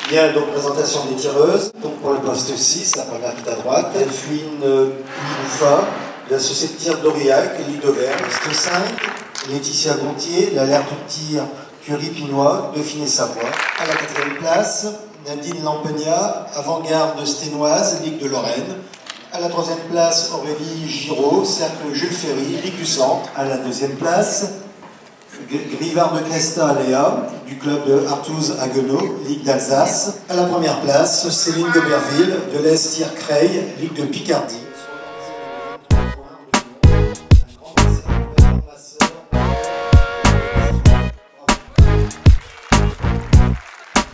Bien, donc présentation des tireuses. Donc pour le poste 6, la première qui est à droite, Delphine Bouffa, de la société de tir d'Aurillac, Ligue d'Auvergne. Poste 5, Laetitia Gontier, l'alerte du tir Curie-Pinois, Dauphiné-Savoie. À la 4e place, Nadine Lampegnat, avant-garde sténoise, Ligue de Lorraine. À la 3e place, Aurélie Giraud, cercle Jules Ferry, Ligue du Centre. À la 2e place, Grivard de Cresta Léa, du club de Artouze-Haguenau, Ligue d'Alsace. À la 1re place, Céline Goberville, de l'Est Tir Creil, Ligue de Picardie.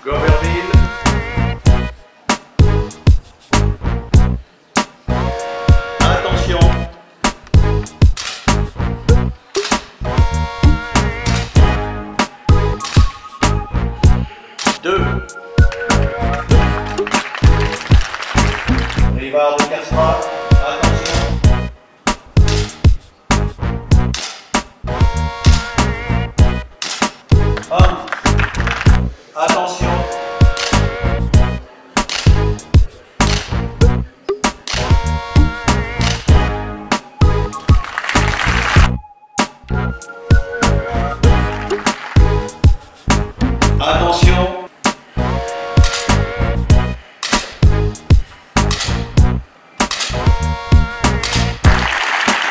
Goberville. Attention. 2. Rivard de Castra. Attention. 1. Attention.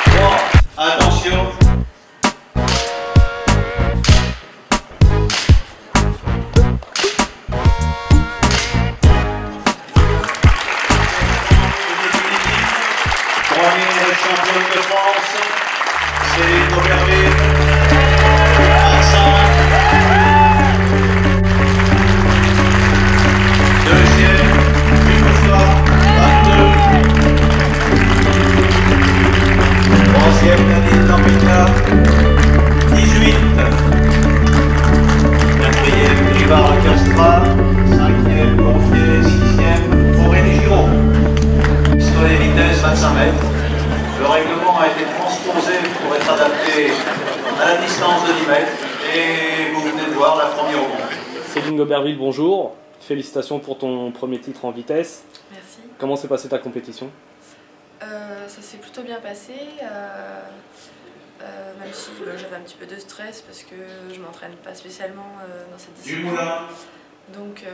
3. Attention. 3e championne de France, Céline Goberville, 25. 2e, Bouffa, 22. 3e, Nadine Lampegnat, 18. 4e, Rivard de Castra, 5e, Gontier, 6e, Aurélie Giraud. Sur les vitesses 25 mètres. Le règlement a été transposé pour être adapté à la distance de 10 mètres. Et vous venez de voir la première au monde. Céline Goberville, bonjour. Félicitations pour ton premier titre en vitesse. Merci. Comment s'est passée ta compétition? Ça s'est plutôt bien passé, même si j'avais un petit peu de stress parce que je ne m'entraîne pas spécialement dans cette discipline. Du moulin. Donc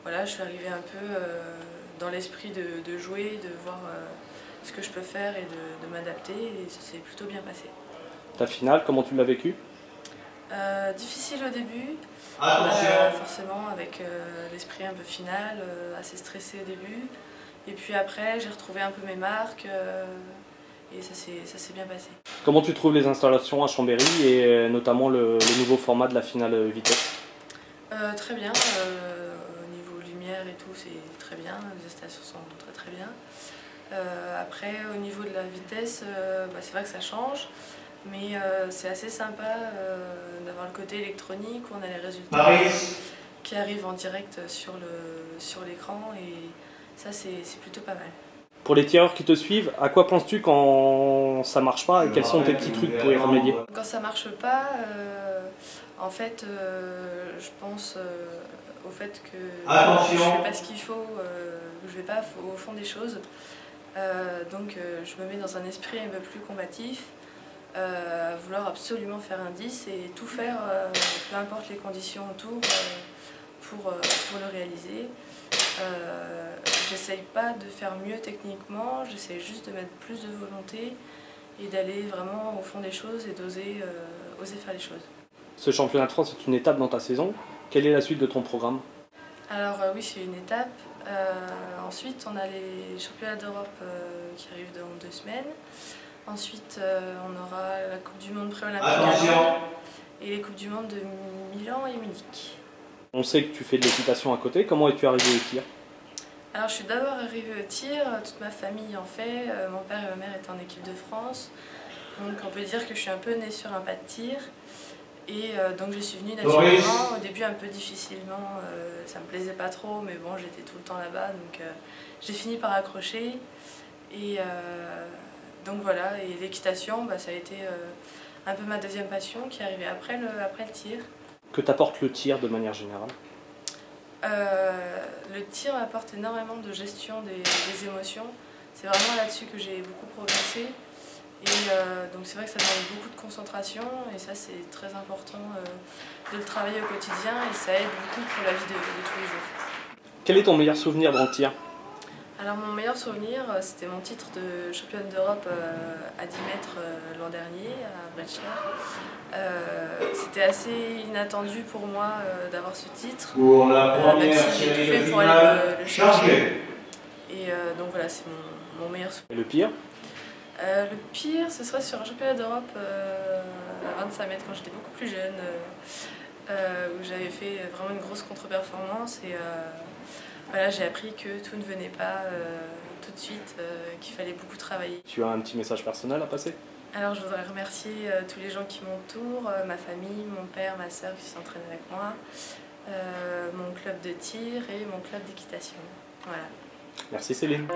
voilà, je suis arrivée un peu dans l'esprit de jouer, de voir ce que je peux faire et de m'adapter, et ça s'est plutôt bien passé. Ta finale, comment tu l'as vécue? Difficile au début, Attention. forcément avec l'esprit un peu final, assez stressé au début. Et puis après, j'ai retrouvé un peu mes marques et ça s'est bien passé. Comment tu trouves les installations à Chambéry et notamment le nouveau format de la finale vitesse? Très bien, au niveau lumière et tout, c'est très bien, les installations sont très bien. Après, au niveau de la vitesse, c'est vrai que ça change, mais c'est assez sympa d'avoir le côté électronique, où on a les résultats Paris. qui arrivent en direct sur l'écran, et ça c'est plutôt pas mal. Pour les tireurs qui te suivent, à quoi penses-tu quand ça marche pas et quels sont tes petits trucs pour y remédier? Quand ça marche pas, en fait, je pense au fait que je fais pas ce qu'il faut, je vais pas au fond des choses. Donc je me mets dans un esprit un peu plus combatif, à vouloir absolument faire un 10 et tout faire, peu importe les conditions autour, pour le réaliser. J'essaye pas de faire mieux techniquement, j'essaye juste de mettre plus de volonté et d'aller vraiment au fond des choses et d'oser faire les choses. Ce championnat de France est une étape dans ta saison. Quelle est la suite de ton programme? Alors oui, c'est une étape. Ensuite, on a les championnats d'Europe qui arrivent dans 2 semaines. Ensuite, on aura la Coupe du Monde pré-olympique et les Coupes du Monde de Milan et Munich. On sait que tu fais de l'équitation à côté. Comment es-tu arrivé au tir? Alors je suis d'abord arrivée au tir, toute ma famille en fait. Mon père et ma mère étaient en équipe de France. Donc on peut dire que je suis un peu née sur un pas de tir. Et donc je suis venue naturellement, au début un peu difficilement, ça me plaisait pas trop, mais bon, j'étais tout le temps là-bas, donc j'ai fini par accrocher. Et donc voilà, et l'équitation, ça a été un peu ma deuxième passion qui est arrivée après le tir. Que t'apporte le tir de manière générale? Le tir m'apporte énormément de gestion des émotions. C'est vraiment là-dessus que j'ai beaucoup progressé. Et donc c'est vrai que ça demande beaucoup de concentration et ça c'est très important de le travailler au quotidien et ça aide beaucoup pour la vie de tous les jours. Quel est ton meilleur souvenir dans le tir? Alors mon meilleur souvenir c'était mon titre de championne d'Europe à 10 mètres l'an dernier à Brescia. C'était assez inattendu pour moi d'avoir ce titre, Pour la première même si j'ai série tout de fait pour aller finale, le chercher. chargé. Et donc voilà, c'est mon meilleur souvenir. Et le pire? Le pire, ce serait sur un championnat d'Europe à 25 mètres quand j'étais beaucoup plus jeune, où j'avais fait vraiment une grosse contre-performance et voilà, j'ai appris que tout ne venait pas tout de suite, qu'il fallait beaucoup travailler. Tu as un petit message personnel à passer? Alors je voudrais remercier tous les gens qui m'entourent, ma famille, mon père, ma soeur qui s'entraînent avec moi, mon club de tir et mon club d'équitation. Voilà. Merci Céline.